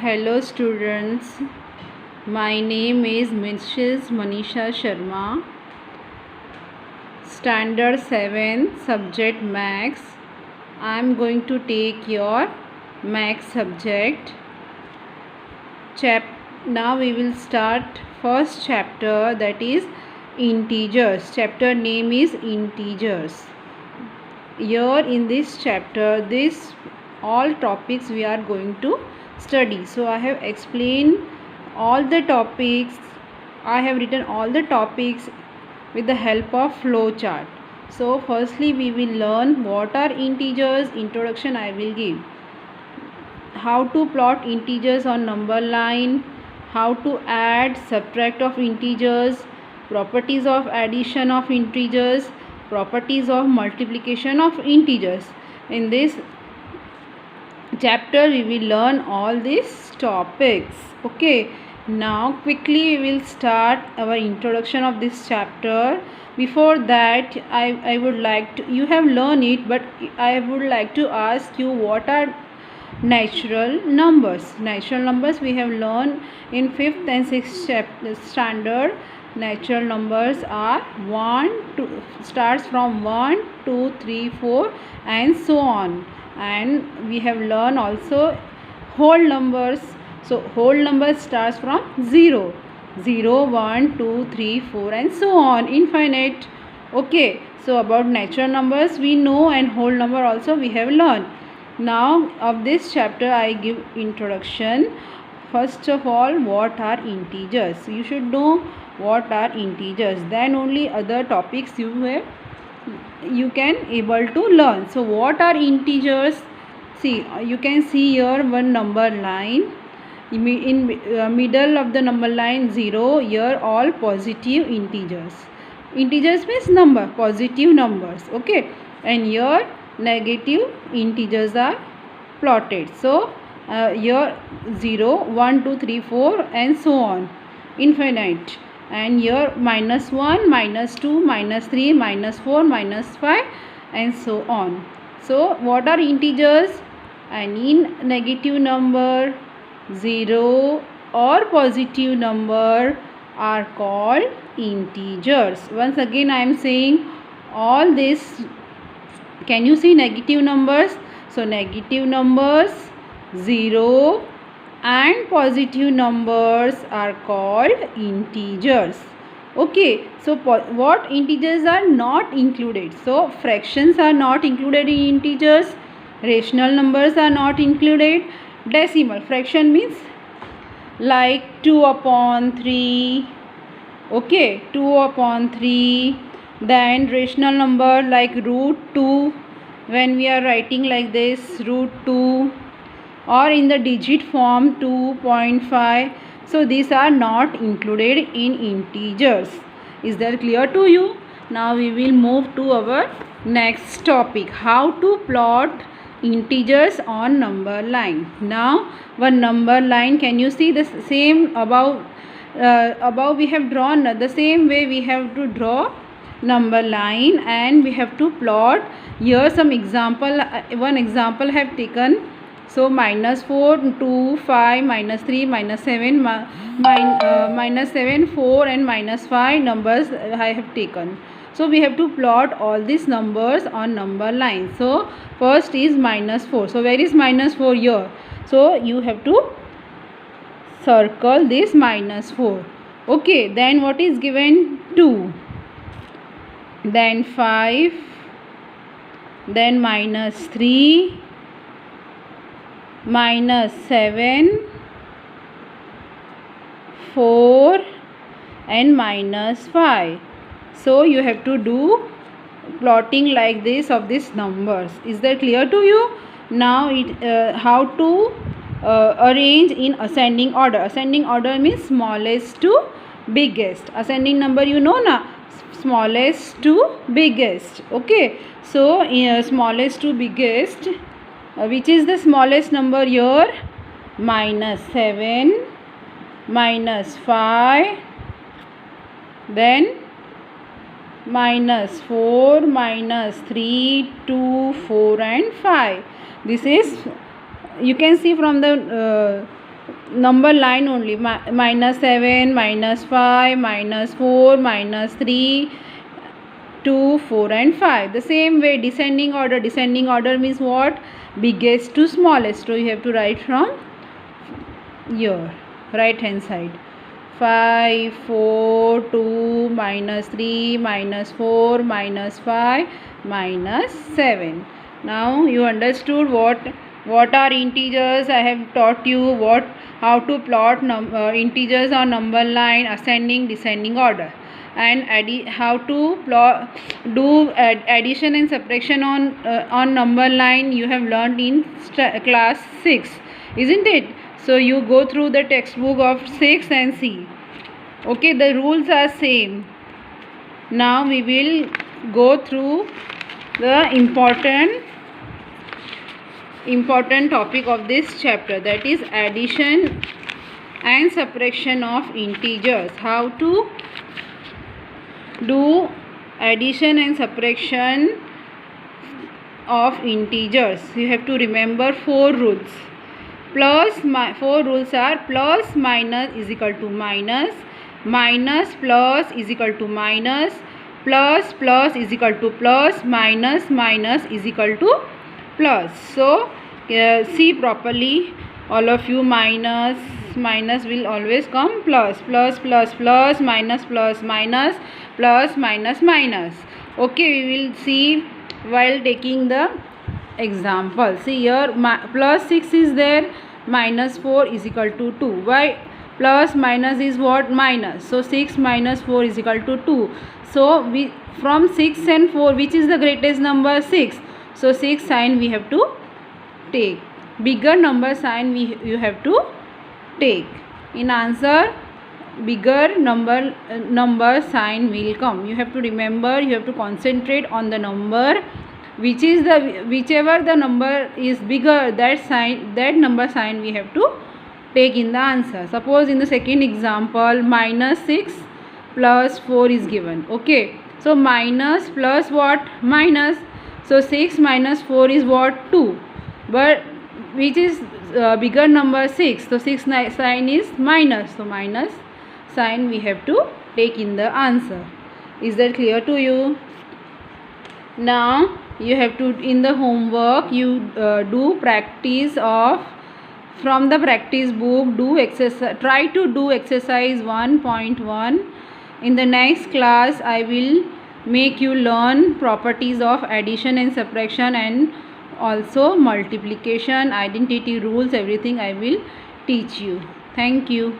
Hello students, my name is Mrs. Manisha Sharma, Standard 7, Subject Maths. I am going to take your Maths subject. Now we will start first chapter, that is integers. Chapter name is integers. Here in this chapter, all topics we are going to study. So I have explained all the topics. I have written all the topics with the help of flow chart. So firstly we will learn what are integers. Introduction I will give. How to plot integers on number line, how to add, subtract of integers, properties of addition of integers, properties of multiplication of integers. In this chapter we will learn all these topics. Okay, now quickly we will start our introduction of this chapter. Before that I would like to, you have learned it, but I would like to ask you, what are natural numbers? Natural numbers we have learned in 5th and 6th standard. Natural numbers are 1 to starts from 1 2 3 4 and so on. And we have learned also whole numbers. So whole numbers starts from 0 0 1 2 3 4 and so on, infinite. Okay, so about natural numbers we know, and whole number also we have learned. Now of this chapter I give introduction. First of all, what are integers? You should know what are integers, then only other topics you can able to learn. So what are integers? See, you can see here one number line. In middle of the number line 0, here all positive integers. Integers means number, positive numbers. Okay, and here negative integers are plotted. So here 0 1 2 3 4 and so on, infinite. And here -1 -2 -3 -4 -5 and so on. So what are integers? Any negative number, 0 or positive number are called integers. Once again I am saying all this. Can you see negative numbers? So negative numbers, 0 and positive numbers are called integers. Okay, so what integers are not included? So fractions are not included in integers, rational numbers are not included, decimal fraction means like 2/3. Okay, 2/3. Then rational number like √2, when we are writing like this, √2, or in the digit form 2.5. So these are not included in integers. Is that clear to you? Now we will move to our next topic, how to plot integers on number line. Now one number line, can you see the same above we have drawn? The same way we have to draw number line, and we have to plot. Here some example, one example I have taken. So -4 2 5 -3 -7 -7 4 and -5 numbers I have taken. So we have to plot all these numbers on number line. So first is -4. So where is -4? Here. So you have to circle this -4. Okay, then what is given? 2, then 5, then -3, -7, 4 and -5. So you have to do plotting like this of these numbers. Is that clear to you? Now how to arrange in ascending order. Ascending order means smallest to biggest. Ascending number you know na, smallest to biggest. Okay, so smallest to biggest, which is the smallest number here? -7, -5, then -4, -3, 2, 4 and 5. This is, you can see from the number line only, -7, -5, -4, -3, 2, 4 and 5. The same way descending order means what? Biggest to smallest. So you have to write from your right hand side. 5, 4, 2, -3, -4, -5, -7. Now you understood what are integers. I have taught you how to plot integers on number line, ascending, descending order, and how to do addition and subtraction on number line. You have learned in class 6, isn't it? So you go through the textbook of 6 and see. Okay, the rules are same. Now we will go through the important topic of this chapter, that is addition and subtraction of integers. How to do addition and subtraction of integers. You have to remember 4 rules. Four rules are plus minus is equal to minus, minus plus is equal to minus, plus plus is equal to plus, minus minus is equal to plus. So see properly, all of you. Minus will always come plus, plus plus plus, minus plus minus, plus minus minus. Okay, we will see while taking the example. See here, plus 6 is there, minus 4 is equal to 2. Why? Plus minus is what? Minus. So 6 minus 4 is equal to 2. So we from 6 and 4, which is the greatest number? 6. So 6 sign we have to take. Bigger number sign you have to take. In answer, bigger number sign will come. You have to remember, you have to concentrate on the number, whichever the number is bigger, that number sign we have to take in the answer. Suppose in the second example, -6 plus 4 is given. Okay, so minus plus what? Minus. So 6 minus 4 is what? 2. But which is bigger number? 6. So 6 sign is minus. So minus sign we have to take in the answer. Is that clear to you? Now you have to, in the homework, you do practice of from the practice book. Try to do exercise 1.1. In the next class I will make you learn properties of addition and subtraction, and also multiplication, identity rules, everything I will teach you. Thank you.